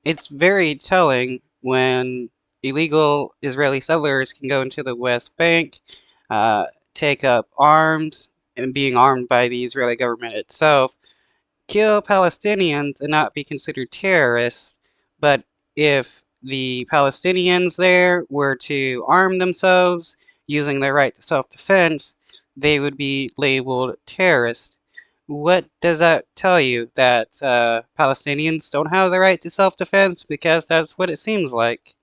It's very telling when illegal Israeli settlers can go into the West Bank, uh, take up arms, and being armed by the Israeli government itself, kill Palestinians and not be considered terrorists. But if the Palestinians there were to arm themselves using their right to self-defense, they would be labeled terrorists. What does that tell you? That Palestinians don't have the right to self-defense? Because that's what it seems like.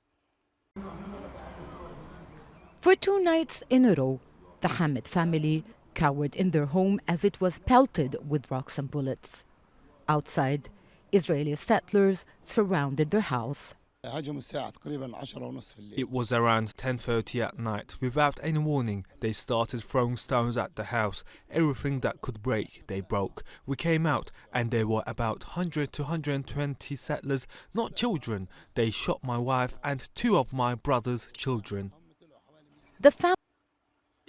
For 2 nights in a row, the Hamid family cowered in their home as it was pelted with rocks and bullets. Outside, Israeli settlers surrounded their house. It was around 10:30 at night. Without any warning, they started throwing stones at the house. Everything that could break, they broke. We came out, and there were about 100 to 120 settlers, not children. They shot my wife and two of my brother's children. The family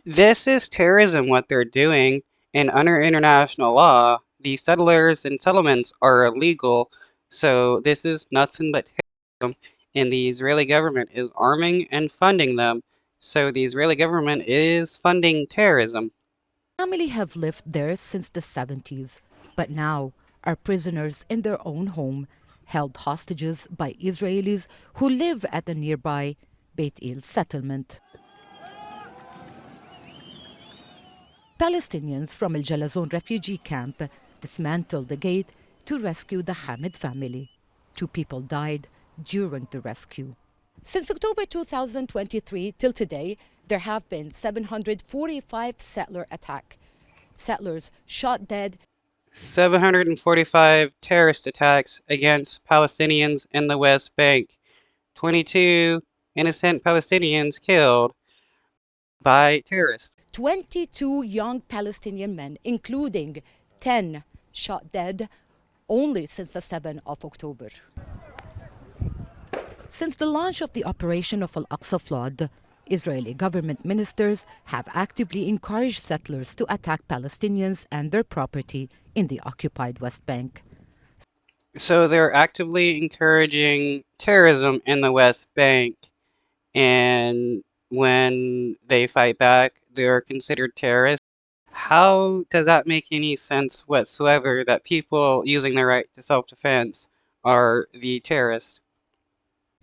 This is terrorism, what they're doing, and under international law, the settlers and settlements are illegal, so this is nothing but terrorism, and the Israeli government is arming and funding them, so the Israeli government is funding terrorism. have lived there since the 70s, but now are prisoners in their own home, held hostages by Israelis who live at a nearby Beit El settlement. Palestinians from El Jalazon refugee camp dismantled the gate to rescue the Hamid family. 2 people died during the rescue. Since October 2023 till today, there have been 745 settler attacks. Settlers shot dead. 745 terrorist attacks against Palestinians in the West Bank. 22 innocent Palestinians killed by terrorists. 22 young Palestinian men, including 10 shot dead only since the 7th of October. Since the launch of the operation of Al-Aqsa flood, Israeli government ministers have actively encouraged settlers to attack Palestinians and their property in the occupied West Bank. So they're actively encouraging terrorism in the West Bank, and when they fight back, they're considered terrorists. How does that make any sense whatsoever that people using their right to self-defense are the terrorists?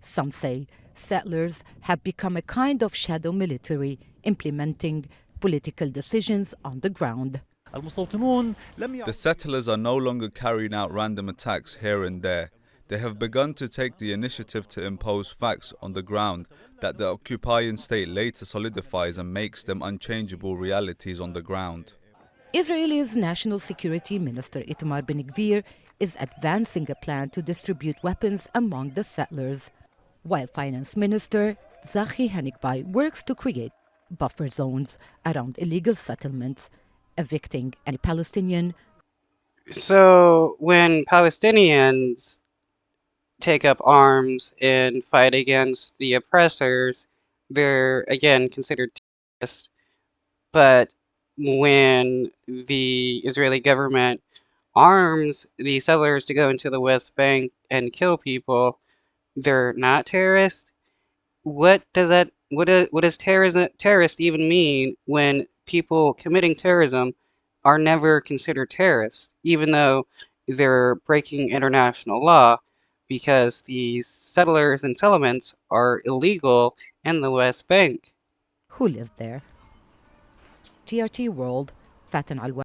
Some say settlers have become a kind of shadow military implementing political decisions on the ground. The settlers are no longer carrying out random attacks here and there. They have begun to take the initiative to impose facts on the ground that the occupying state later solidifies and makes them unchangeable realities on the ground. Israel's National Security Minister Itamar Ben-Gvir is advancing a plan to distribute weapons among the settlers, while Finance Minister Zahi Hanikbai works to create buffer zones around illegal settlements, evicting any Palestinian. So when Palestinians take up arms and fight against the oppressors, they're again considered terrorists. But when the Israeli government arms the settlers to go into the West Bank and kill people, they're not terrorists. What does terrorist even mean when people committing terrorism are never considered terrorists, even though they're breaking international law because these settlers and settlements are illegal in the West Bank? Who lived there? TRT World, Faten Alwa.